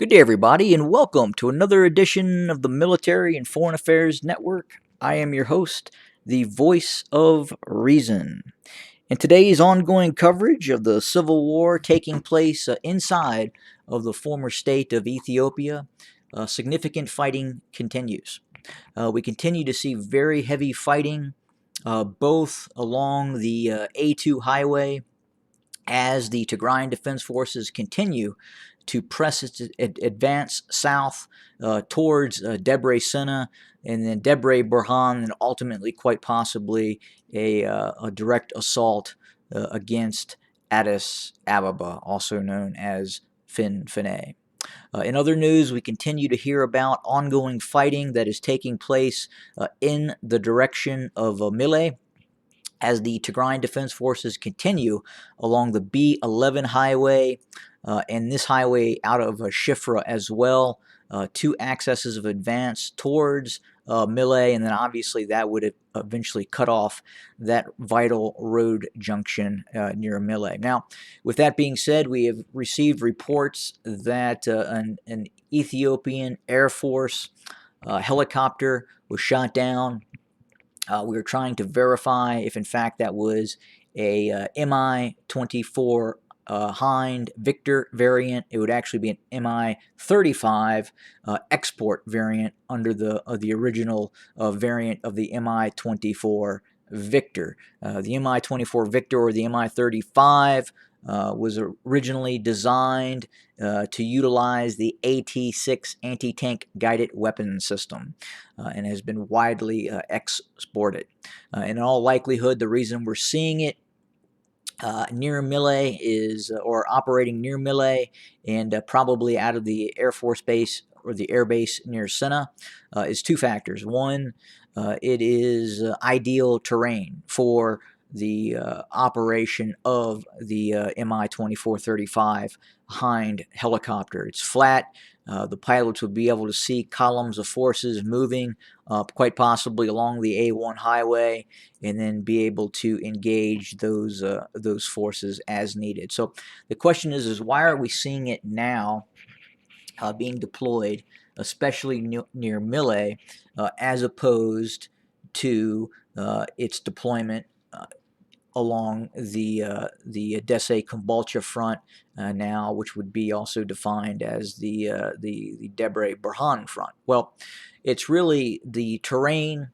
Good day, everybody, and welcome to another edition of the Military and Foreign Affairs Network. I am your host, the voice of reason. In today's ongoing coverage of the civil war taking place inside of the former state of Ethiopia, significant fighting continues. We continue to see very heavy fighting both along the A2 highway as the Tigrayan Defense Forces continue to press its advance south towards Debre Sina and then Debre Burhan, and ultimately, quite possibly, a direct assault against Addis Ababa, also known as Finfinne. In other news, we continue to hear about ongoing fighting that is taking place in the direction of Mille, as the Tigrayan Defense Forces continue along the B11 highway and this highway out of Shifra as well, two accesses of advance towards Mille, and then obviously that would eventually cut off that vital road junction near Mille. Now, with that being said, we have received reports that an Ethiopian Air Force helicopter was shot down. We were trying to verify if, in fact, that was a Mi-24 Hind Victor variant. It would actually be an Mi-35 export variant under the original variant of the Mi-24 Victor. The Mi-24 Victor, or the Mi-35, was originally designed to utilize the AT-6 anti-tank guided weapon system and has been widely exported. In all likelihood, the reason we're seeing it near Mille is, or operating near Mille, and probably out of the Air Force Base or the air base near Sina, is two factors. One, it is ideal terrain for the operation of the Mi-24-35 Hind helicopter. It's flat. The pilots would be able to see columns of forces moving quite possibly along the A1 highway, and then be able to engage those forces as needed. So the question is why are we seeing it now being deployed, especially near Mille, as opposed to its deployment along the Edesse-Kumbalcha front now, which would be also defined as the Debre Burhan front? Well, it's really the terrain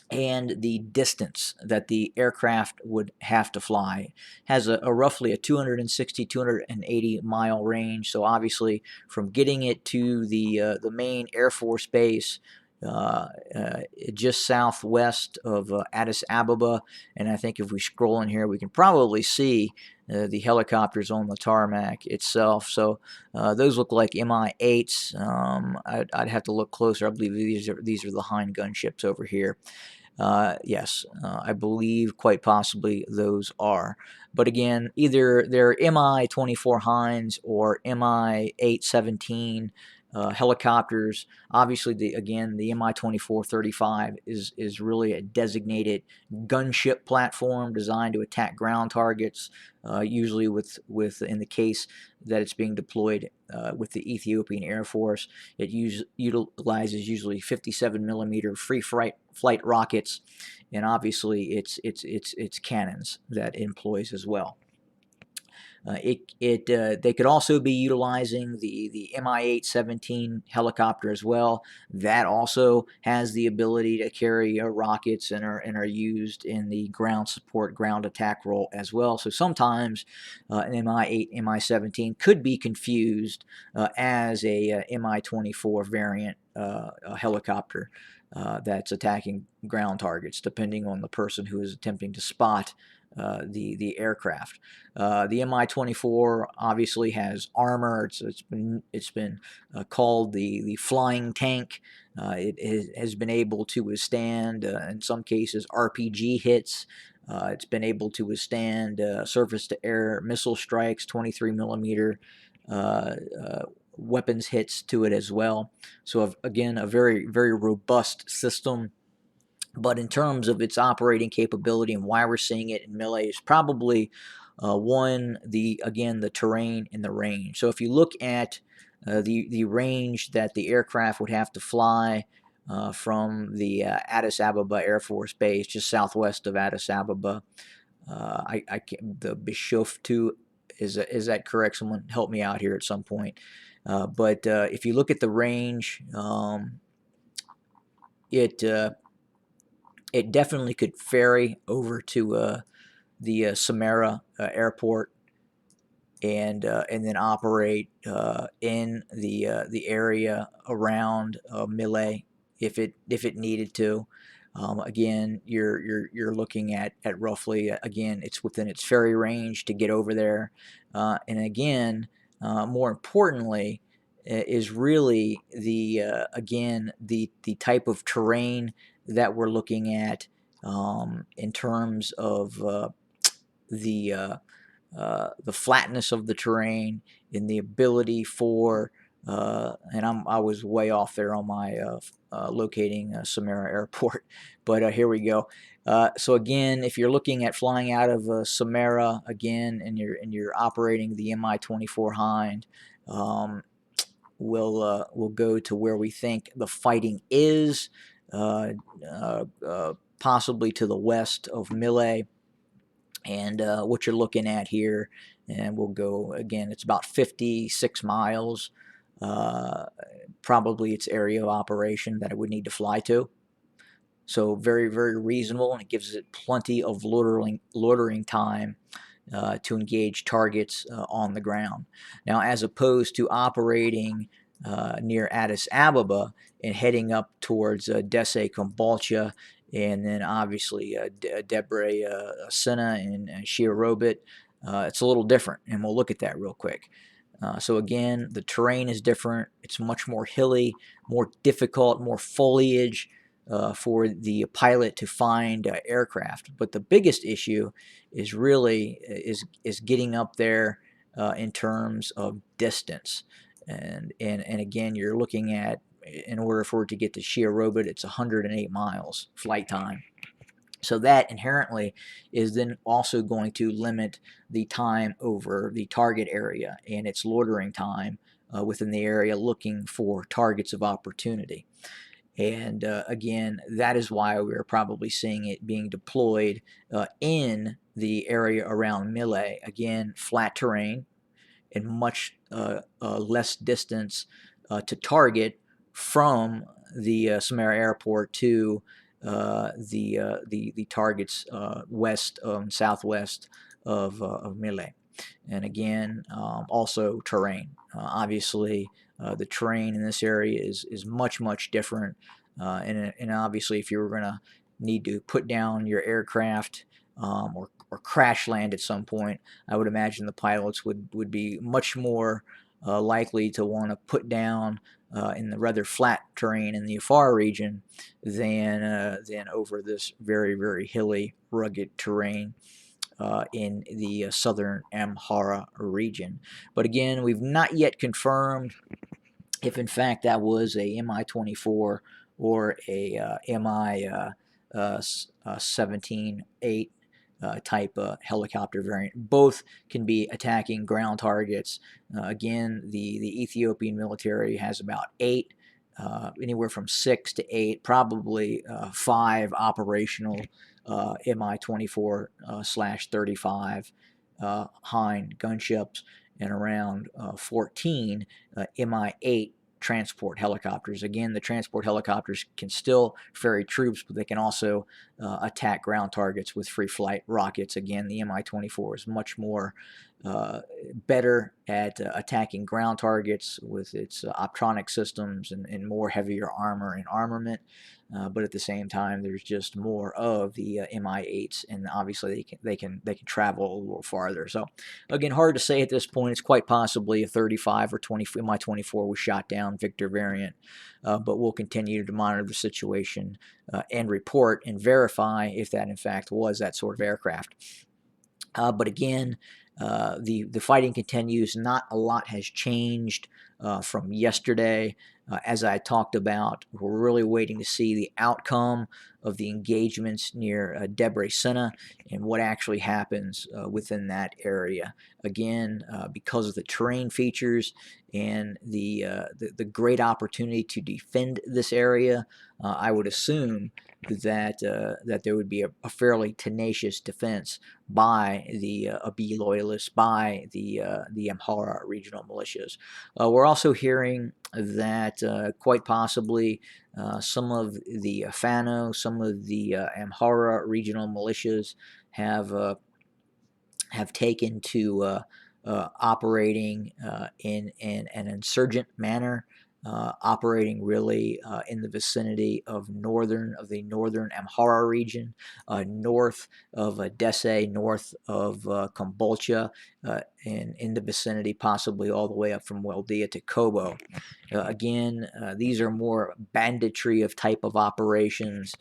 and the distance that the aircraft would have to fly. Has a roughly a 260, 280 mile range. So obviously, from getting it to the main Air Force base just southwest of Addis Ababa, and I think if we scroll in here, we can probably see the helicopters on the tarmac itself. So those look like Mi-8s. I'd have to look closer. I believe these are the Hind gunships over here. Yes, I believe quite possibly those are. But again, either they're Mi-24 Hinds or Mi-817 helicopters. Obviously, the Mi-24-35 is really a designated gunship platform designed to attack ground targets. Usually, with in the case that it's being deployed with the Ethiopian Air Force, it utilizes usually 57 millimeter free flight rockets, and obviously it's cannons that it employs as well. They could also be utilizing the Mi-817 helicopter as well. That also has the ability to carry rockets and are used in the ground support, ground attack role as well. So sometimes an Mi-8, Mi-17 could be confused as a Mi-24 variant helicopter that's attacking ground targets, depending on the person who is attempting to spot the aircraft. The Mi-24 obviously has armor. It's been called the flying tank. It has been able to withstand, in some cases, RPG hits. It's been able to withstand surface-to-air missile strikes, 23 millimeter weapons hits to it as well. So again, a very, very robust system. But in terms of its operating capability and why we're seeing it in Mille, is probably one, the terrain and the range. So if you look at the range that the aircraft would have to fly from the Addis Ababa Air Force Base, just southwest of Addis Ababa. The Bishoftu, is that correct? Someone help me out here at some point. But if you look at the range, it definitely could ferry over to the Samara airport and then operate in the area around Mille if it needed to. Again, you're looking at roughly, again, it's within its ferry range to get over there, and again, more importantly, is really the again the type of terrain that we're looking at in terms of the flatness of the terrain and the ability for and I was way off there on my locating Samara Airport, but here we go. So again, if you're looking at flying out of Samara again, and you're operating the Mi-24 Hind, we'll go to where we think the fighting is, possibly to the west of Mille. And what you're looking at here, and we'll go again, it's about 56 miles, probably its area of operation that it would need to fly to. So very, very reasonable, and it gives it plenty of loitering time to engage targets on the ground. Now, as opposed to operating near Addis Ababa and heading up towards Desse, Kombolcha, and then obviously Debre Sina and Shiarobit, it's a little different, and we'll look at that real quick. So again, the terrain is different. It's much more hilly, more difficult, more foliage for the pilot to find aircraft. But the biggest issue is really is getting up there in terms of distance. And again, you're looking at, in order for it to get to Shiarobit, it's 108 miles flight time. So that inherently is then also going to limit the time over the target area and its loitering time within the area looking for targets of opportunity. And again, that is why we're probably seeing it being deployed in the area around Mille. Again, flat terrain and much less distance to target from the Samara airport to the targets west and southwest of Mille. And again, also terrain. Obviously, the terrain in this area is much different. And obviously, if you were going to need to put down your aircraft or crash land at some point, I would imagine the pilots would be much more likely to want to put down in the rather flat terrain in the Afar region than over this very hilly, rugged terrain in the southern Amhara region. But again, we've not yet confirmed if in fact that was a Mi-24 or a Mi-17-8 type helicopter variant. Both can be attacking ground targets. Again, the Ethiopian military has about 8, anywhere from 6 to 8, probably 5 operational Mi-24/35 Hind gunships, and around 14 Mi-8 transport helicopters. Again, the transport helicopters can still ferry troops, but they can also attack ground targets with free flight rockets. Again, the Mi-24 is much more better at attacking ground targets with its optronic systems and more heavier armor and armament. But at the same time, there's just more of the Mi-8s, and obviously they can travel a little farther. So again, hard to say at this point. It's quite possibly a 35 or 20 Mi-24 was shot down Victor variant, but we'll continue to monitor the situation and report and verify if that in fact was that sort of aircraft. But again, the fighting continues. Not a lot has changed from yesterday. As I talked about, we're really waiting to see the outcome of the engagements near Debre Sena and what actually happens within that area. Again, because of the terrain features and the great opportunity to defend this area, I would assume that there would be a fairly tenacious defense by the Abiy loyalists, by the Amhara regional militias. We're also hearing that quite possibly some of the Fano, some of the Amhara regional militias have taken to operating in an insurgent manner, operating really in the vicinity of the northern Amhara region, north of Dese, north of Kombolcha, and in the vicinity possibly all the way up from Weldia to Kobo. Again, these are more banditry of type of operations.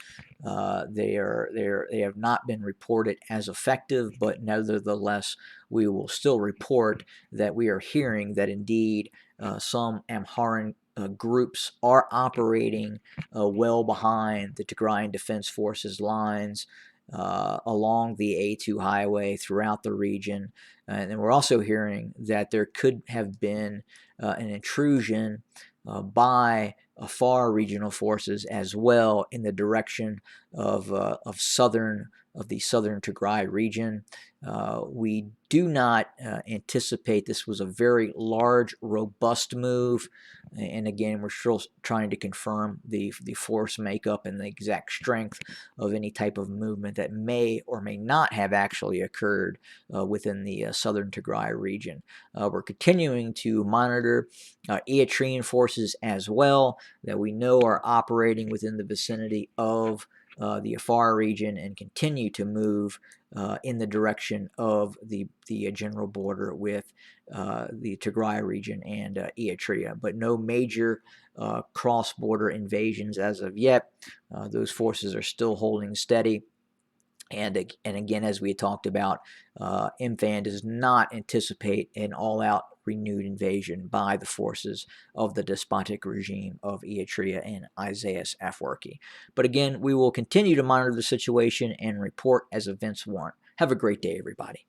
They have not been reported as effective, but nevertheless, we will still report that we are hearing that indeed some Amharan groups are operating well behind the Tigrayan Defense Forces lines along the A2 highway throughout the region. And then we're also hearing that there could have been an intrusion by Afar regional forces as well in the direction of the southern Tigray region. We do not anticipate this was a very large, robust move. And again, we're still trying to confirm the force makeup and the exact strength of any type of movement that may or may not have actually occurred within the southern Tigray region. We're continuing to monitor Eritrean forces as well that we know are operating within the vicinity of the Afar region and continue to move in the direction of the general border with the Tigray region and Eritrea, but no major cross-border invasions as of yet. Those forces are still holding steady. And again, as we talked about, MFAN does not anticipate an all-out renewed invasion by the forces of the despotic regime of Eritrea and Isaias Afwerki. But again, we will continue to monitor the situation and report as events warrant. Have a great day, everybody.